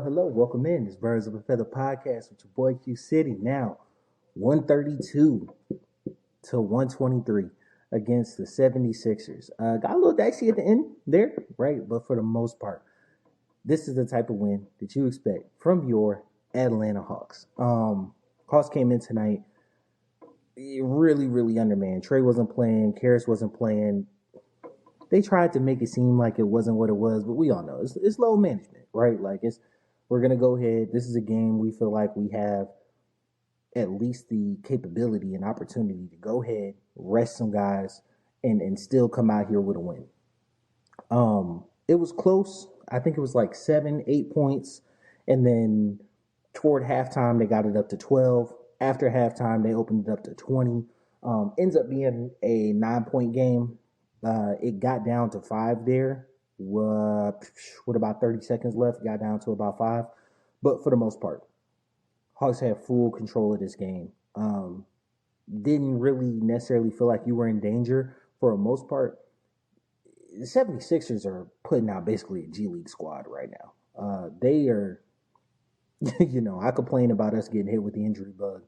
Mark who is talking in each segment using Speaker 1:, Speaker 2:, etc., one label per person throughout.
Speaker 1: Hello. Welcome in. It's Birds of a Feather podcast with your boy Q City. Now, 132 to 123 against the 76ers. Got a little dicey at the end there, right? But for the most part, this is the type of win that you expect from your Atlanta Hawks. Hawks came in tonight really undermanned. Trey wasn't playing. Karras wasn't playing. They tried to make it seem like it wasn't what it was, but we all know it's low management, right? We're gonna go ahead. This is a game we feel like we have at least the capability and opportunity to go ahead, rest some guys, and still come out here with a win. It was close. I think it was like 7, 8 points, and then toward halftime they got it up to 12. After halftime they opened it up to 20. Ends up being a 9-point game. It got down to 5 there. With about 30 seconds left, got down to about 5. But for the most part, Hawks had full control of this game. Didn't really necessarily feel like you were in danger for the most part. The 76ers are putting out basically a G League squad right now. They are, I complain about us getting hit with the injury bug.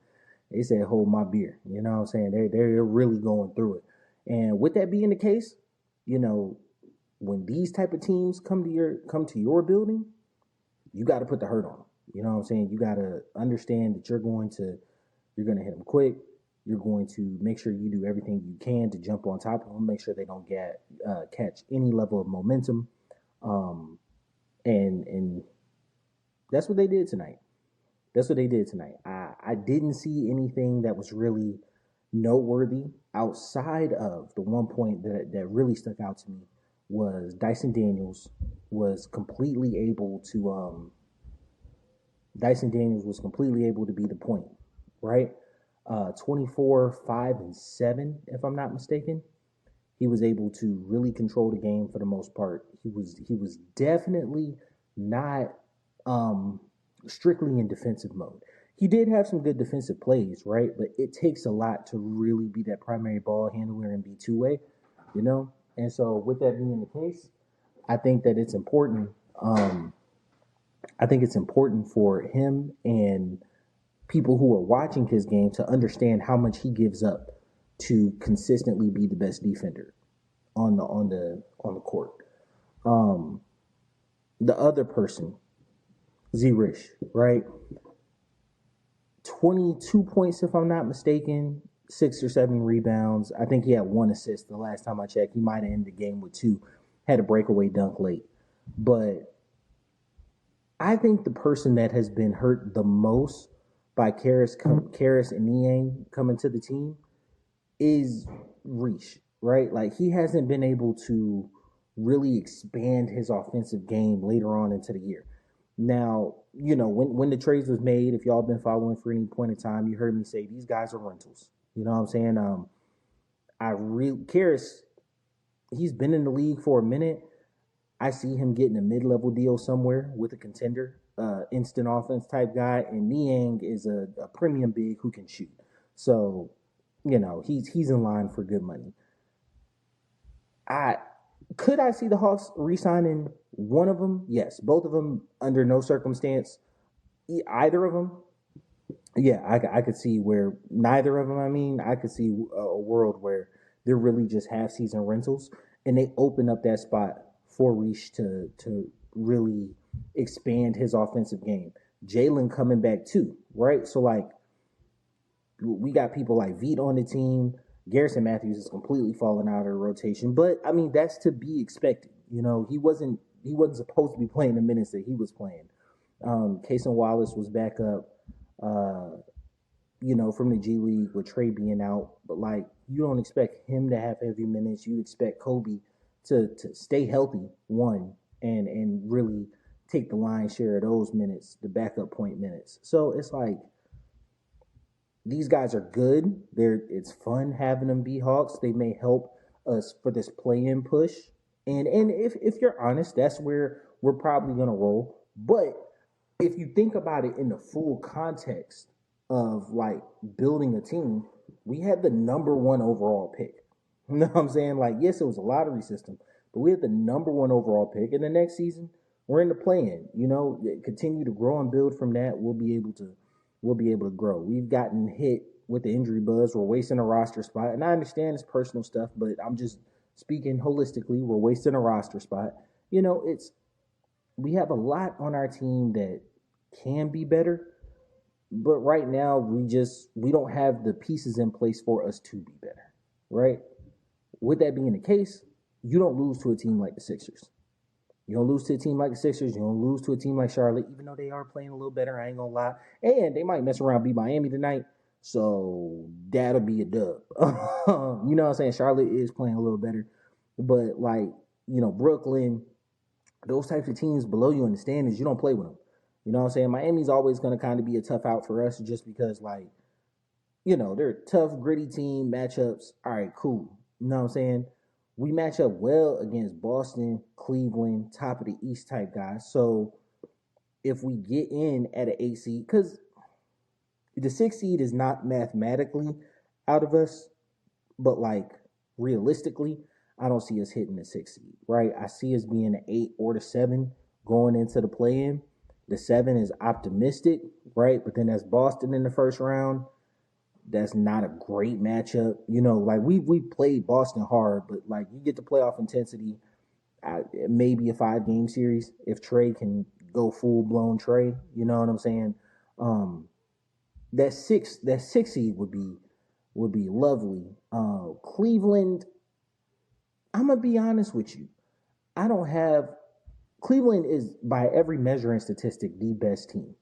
Speaker 1: They said, hold my beer. You know what I'm saying? They're really going through it. And with that being the case, when these type of teams come to your building, you got to put the hurt on them. You know what I'm saying? You got to understand that you're going to hit them quick. You're going to make sure you do everything you can to jump on top of them, make sure they don't catch any level of momentum. And that's what they did tonight. I didn't see anything that was really noteworthy outside of the one point that really stuck out to me was Dyson Daniels was completely able to be the point, right? 24, 5, and 7, if I'm not mistaken. He was able to really control the game for the most part. He was definitely not strictly in defensive mode. He did have some good defensive plays, right? But it takes a lot to really be that primary ball handler and be two-way, And so with that being the case, I think that it's important. I think it's important for him and people who are watching his game to understand how much he gives up to consistently be the best defender on the court. The other person, Z-Rich, right? 22 points, if I'm not mistaken, 6 or 7 rebounds. I think he had 1 assist the last time I checked. He might have ended the game with 2. Had a breakaway dunk late. But I think the person that has been hurt the most by Karras and Niang coming to the team is Reach, right? Like, he hasn't been able to really expand his offensive game later on into the year. Now, when the trades was made, if y'all been following for any point in time, you heard me say these guys are rentals. You know what I'm saying? Karras, he's been in the league for a minute. I see him getting a mid-level deal somewhere with a contender, instant offense type guy, and Niang is a premium big who can shoot. So, he's in line for good money. Could I see the Hawks re-signing one of them? Yes. Both of them, under no circumstance. Either of them, yeah, I could see where neither of them. I could see a world where they're really just half-season rentals, and they open up that spot for Reach to really expand his offensive game. Jalen coming back too, right? So, we got people like Veet on the team. Garrison Matthews is completely falling out of the rotation, but that's to be expected. He wasn't supposed to be playing the minutes that he was playing. Cason Wallace was back up, from the G League with Trey being out, but you don't expect him to have heavy minutes. You expect Kobe to stay healthy, one, and really take the lion's share of those minutes, the backup point minutes. So it's like these guys are good. It's fun having them be Hawks. They may help us for this play-in push. And if you're honest, that's where we're probably gonna roll. But if you think about it in the full context of like building a team, we had the number one overall pick. You know what I'm saying? Like, yes, it was a lottery system, but we had the number one overall pick. And the next season, we're in the play-in. You know, continue to grow and build from that. We'll be able to grow. We've gotten hit with the injury buzz. We're wasting a roster spot, and I understand it's personal stuff, but I'm just speaking holistically. We're wasting a roster spot. You know, we have a lot on our team that can be better, but right now we don't have the pieces in place for us to be better, right? With that being the case, you don't lose to a team like the Sixers. You don't lose to a team like the Sixers. You don't lose to a team like Charlotte, even though they are playing a little better. I ain't gonna lie, and they might mess around beat Miami tonight, so that'll be a dub. You know what I'm saying? Charlotte is playing a little better, but like Brooklyn, those types of teams below you in the standings, you don't play with them. You know what I'm saying? Miami's always going to kind of be a tough out for us just because, like, they're a tough, gritty team, matchups. All right, cool. You know what I'm saying? We match up well against Boston, Cleveland, top of the East type guys. So if we get in at an 8 seed, because the 6 seed is not mathematically out of us, but like realistically, I don't see us hitting the 6 seed, right? I see us being an 8 or the 7 going into the play-in. The 7 is optimistic, right? But then that's Boston in the first round. That's not a great matchup. Like we played Boston hard, but like you get the playoff intensity, maybe a 5-game series if Trey can go full-blown Trey. You know what I'm saying? That six seed would be lovely. Cleveland, I'm gonna be honest with you. I don't have Cleveland is by every measuring statistic the best team.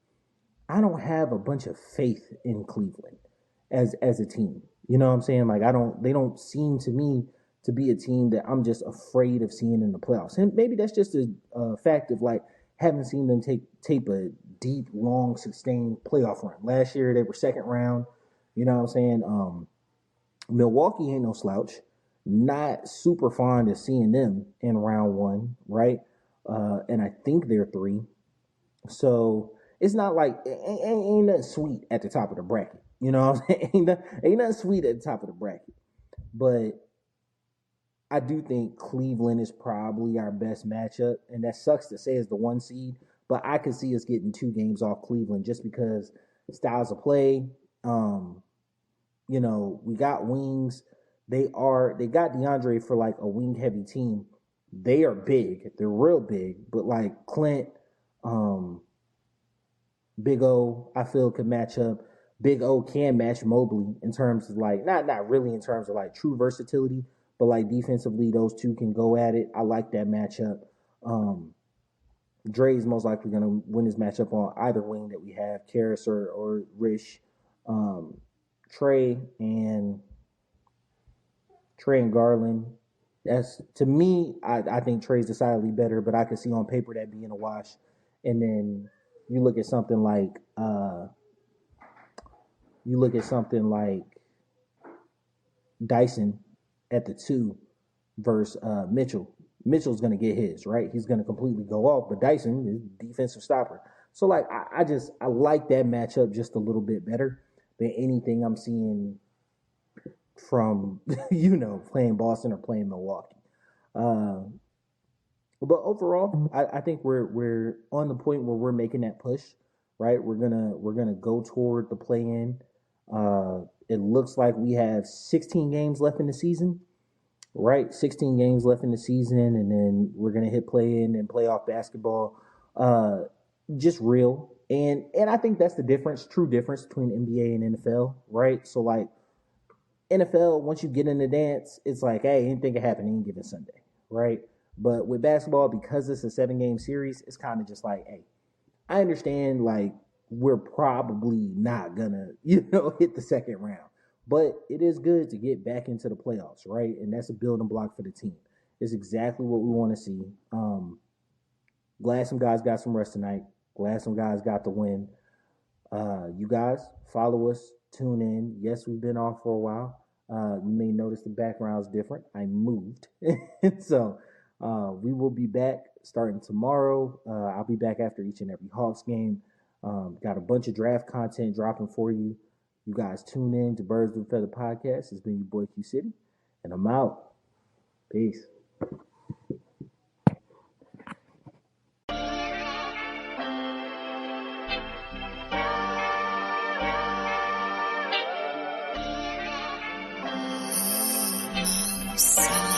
Speaker 1: I don't have a bunch of faith in Cleveland as a team. You know what I'm saying? Like they don't seem to me to be a team that I'm just afraid of seeing in the playoffs. And maybe that's just a fact of like haven't seen them tape a deep, long, sustained playoff run. Last year they were second round. You know what I'm saying? Milwaukee ain't no slouch. Not super fond of seeing them in round one, right? And I think they're 3. So it's not like ain't nothing sweet at the top of the bracket. You know what I'm saying? Ain't nothing sweet at the top of the bracket. But I do think Cleveland is probably our best matchup, and that sucks to say as the 1 seed, but I could see us getting 2 games off Cleveland just because styles of play. We got wings. They got DeAndre for like a wing heavy team. They are big. They're real big, but like Clint, Big O, I feel could match up. Big O can match Mobley in terms of like not really in terms of like true versatility, but like defensively, those two can go at it. I like that matchup. Dre's most likely going to win his matchup on either wing that we have, Karras or Rish. Trey and Garland. That's to me, I think Trey's decidedly better, but I could see on paper that being a wash. And then you look at something like Dyson at the 2 versus Mitchell. Mitchell's going to get his, right? He's going to completely go off, but Dyson is defensive stopper. So like I like that matchup just a little bit better than anything I'm seeing from playing Boston or playing Milwaukee. But overall, I think we're on the point where we're making that push, right? We're gonna go toward the play-in. It looks like we have 16 games left in the season, right? 16 games left in the season, and then we're gonna hit play-in and playoff basketball. Just real, and I think that's the true difference between NBA and NFL, right? So like NFL, once you get in the dance, it's like, hey, anything can happen any given Sunday, right? But with basketball, because it's a 7-game series, it's kind of just like, hey, I understand like we're probably not gonna, hit the second round. But it is good to get back into the playoffs, right? And that's a building block for the team. It's exactly what we want to see. Glad some guys got some rest tonight. Glad some guys got the win. You guys follow us, tune in. Yes, we've been off for a while. You may notice the background's different. I moved. So we will be back starting tomorrow. I'll be back after each and every Hawks game. Got a bunch of draft content dropping for you. You guys tune in to Birds with Feather Podcast. It's been your boy Q City, and I'm out. Peace.
Speaker 2: So